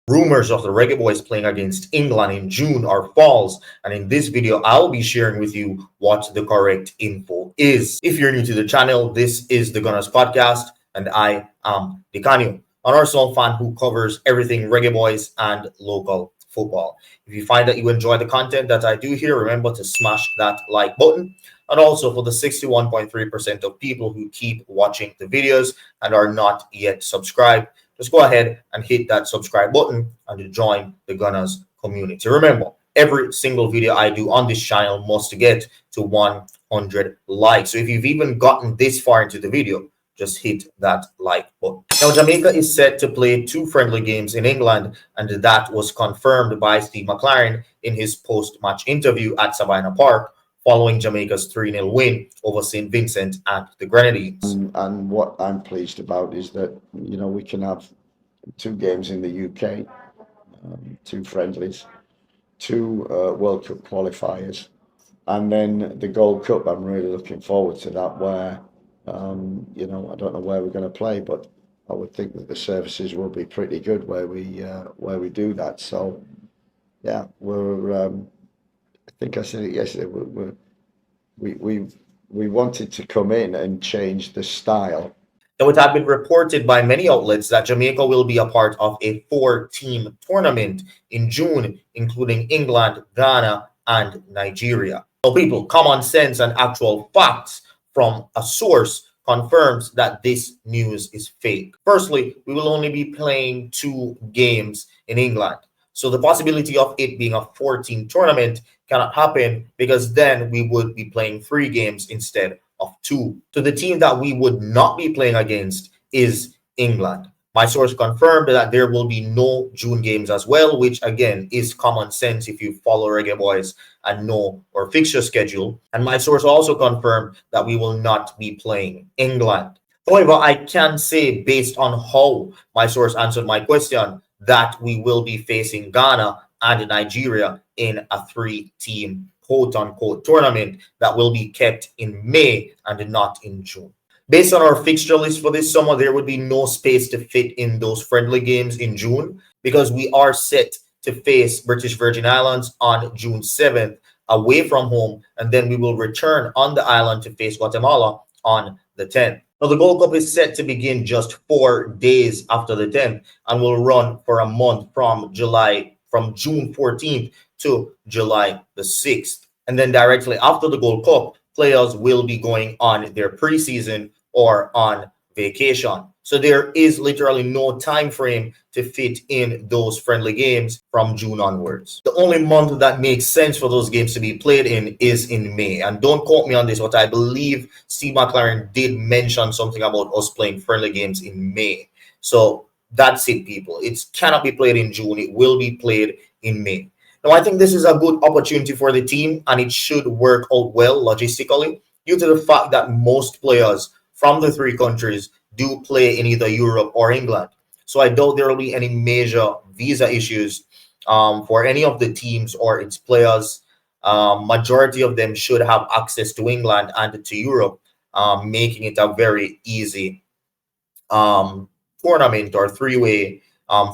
Rumors of the Reggae Boyz playing against England in June are false, and in this video, I'll be sharing with you what the correct info is. If you're new to the channel, this is the Gunnaz podcast, and I am Dicanio, an Arsenal fan who covers everything Reggae Boyz and local football. If you find that you enjoy the content that I do here, remember to smash that like button. And also for the 61.3% of people who keep watching the videos and are not yet subscribed, just go ahead and hit that subscribe button and join the Gunnaz community. Remember, every single video I do on this channel must get to 100 likes. So if you've even gotten this far into the video, just hit that like button. Now, Jamaica is set to play 2 friendly games in England, and that was confirmed by Steve McLaren in his post-match interview at Savannah Park, following Jamaica's 3-0 win over St. Vincent and the Grenadines. And what I'm pleased about is that, you know, we can have 2 games in the UK, 2 friendlies, 2 World Cup qualifiers, and then the Gold Cup. I'm really looking forward to that, where, you know, I don't know where we're going to play, but I would think that the services will be pretty good where we do that. So, yeah, we're... I think I said it yesterday. We wanted to come in and change the style. Now, it had been reported by many outlets that Jamaica will be a part of a 4-team tournament in June, including England, Ghana, and Nigeria. So, people, common sense and actual facts from a source confirms that this news is fake. Firstly, we will only be playing 2 games in England. So the possibility of it being a 4-team tournament cannot happen, because then we would be playing 3 games instead of 2. So the team that we would not be playing against is England. My source confirmed that there will be no June games as well, which again is common sense if you follow Reggae Boyz and know our fixture schedule. And my source also confirmed that we will not be playing England. However, I can say, based on how my source answered my question, that we will be facing Ghana and Nigeria in a 3-team quote-unquote tournament that will be kept in May and not in June. Based on our fixture list for this summer, there would be no space to fit in those friendly games in June, because we are set to face British Virgin Islands on June 7th away from home, and then we will return on the island to face Guatemala on the 10th. Now, the Gold Cup is set to begin just 4 days after the 10th and will run for a month from June 14th to July the 6th. And then directly after the Gold Cup, players will be going on their preseason or on vacation. So there is literally no time frame to fit in those friendly games from June onwards. The only month that makes sense for those games to be played in is in May. And don't quote me on this, but I believe Steve McLaren did mention something about us playing friendly games in May. So that's it, people. It cannot be played in June. It will be played in May. Now, I think this is a good opportunity for the team, and it should work out well logistically, due to the fact that most players from the 3 countries do play in either Europe or England. So I doubt there will be any major visa issues for any of the teams or its players. Majority of them should have access to England and to Europe, making it a very easy tournament or 3-way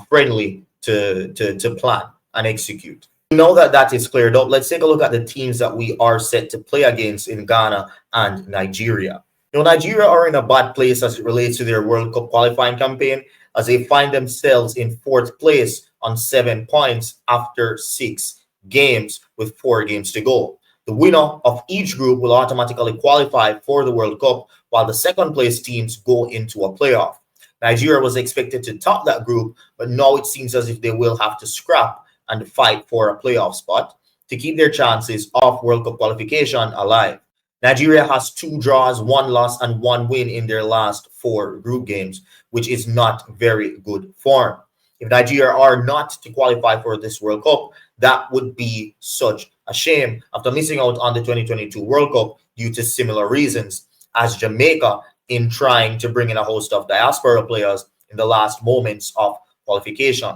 friendly to plan and execute. Now that that is cleared up, let's take a look at the teams that we are set to play against in Ghana and Nigeria. You know, Nigeria are in a bad place as it relates to their World Cup qualifying campaign, as they find themselves in 4th place on 7 points after 6 games with 4 games to go. The winner of each group will automatically qualify for the World Cup, while the 2nd place teams go into a playoff. Nigeria was expected to top that group, but now it seems as if they will have to scrap and fight for a playoff spot to keep their chances of World Cup qualification alive. Nigeria has 2 draws, 1 loss, and 1 win in their last 4 group games, which is not very good form. If Nigeria are not to qualify for this World Cup, that would be such a shame after missing out on the 2022 World Cup due to similar reasons as Jamaica, in trying to bring in a host of diaspora players in the last moments of qualification.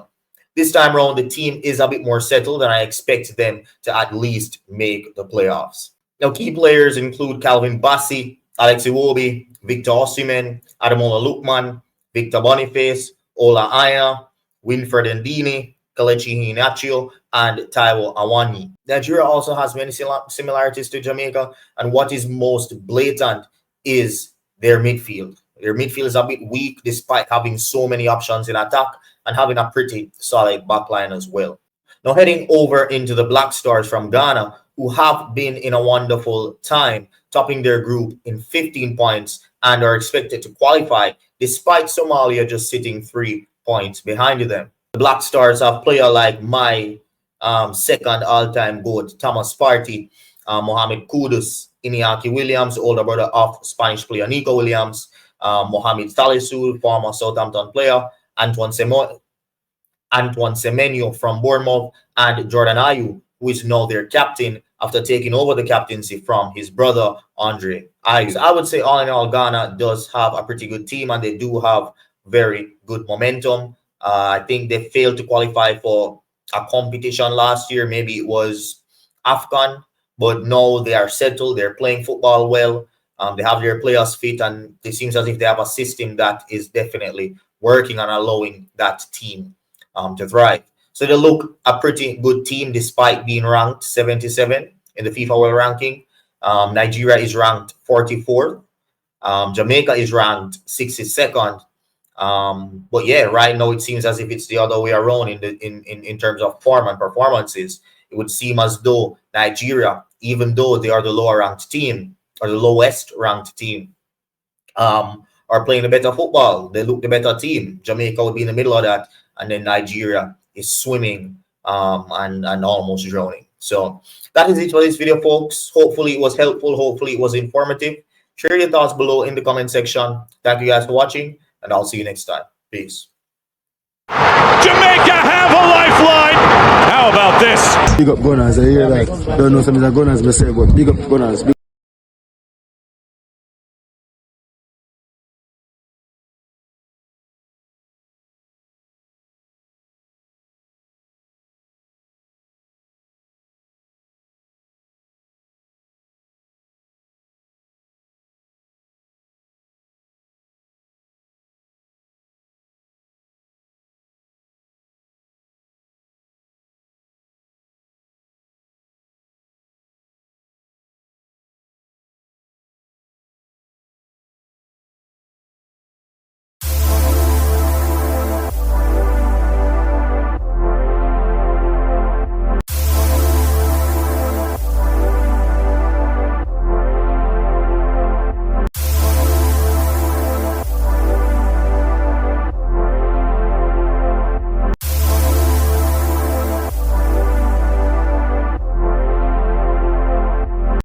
This time around, the team is a bit more settled, and I expect them to at least make the playoffs. Now, key players include Calvin Bassey, Alex Iwobi, Victor Osimhen, Ademola Lookman, Victor Boniface, Ola Aina, Winfred Ndini, Kelechi Iheanacho, and Taiwo Awani. Nigeria also has many similarities to Jamaica, and what is most blatant is their midfield. Their midfield is a bit weak despite having so many options in attack and having a pretty solid backline as well. Now heading over into the Black Stars from Ghana, who have been in a wonderful time, topping their group in 15 points and are expected to qualify despite Somalia just sitting 3 points behind them. The Black Stars have players like my second all-time GOAT, Thomas Partey, Mohamed Kudus, Iñaki Williams, older brother of Spanish player Nico Williams, Mohamed Salisu, former Southampton player, Antoine Semenyo from Bournemouth, and Jordan Ayew, who is now their captain after taking over the captaincy from his brother Andre Ayew. I would say all in all, Ghana does have a pretty good team, and they do have very good momentum. I think they failed to qualify for a competition last year. Maybe it was AFCON, but now they are settled. They're playing football well. They have their players fit, and it seems as if they have a system that is definitely working on allowing that team to thrive. So they look a pretty good team despite being ranked 77 in the FIFA World Ranking. Nigeria is ranked 44th. Jamaica is ranked 62nd. But yeah, right now it seems as if it's the other way around in terms of form and performances. It would seem as though Nigeria, even though they are the lower ranked team or the lowest ranked team, are playing the better football. They look the better team. Jamaica would be in the middle of that, and then Nigeria is swimming and almost drowning. So that is it for this video, folks. Hopefully it was helpful. Hopefully it was informative. Share your thoughts below in the comment section. Thank you guys for watching, and I'll see you next time. Peace. Jamaica have a lifeline. How about this? Big up Gunnaz. I hear that. Don't know some of the Gunnaz, but say, but big up Gunnaz.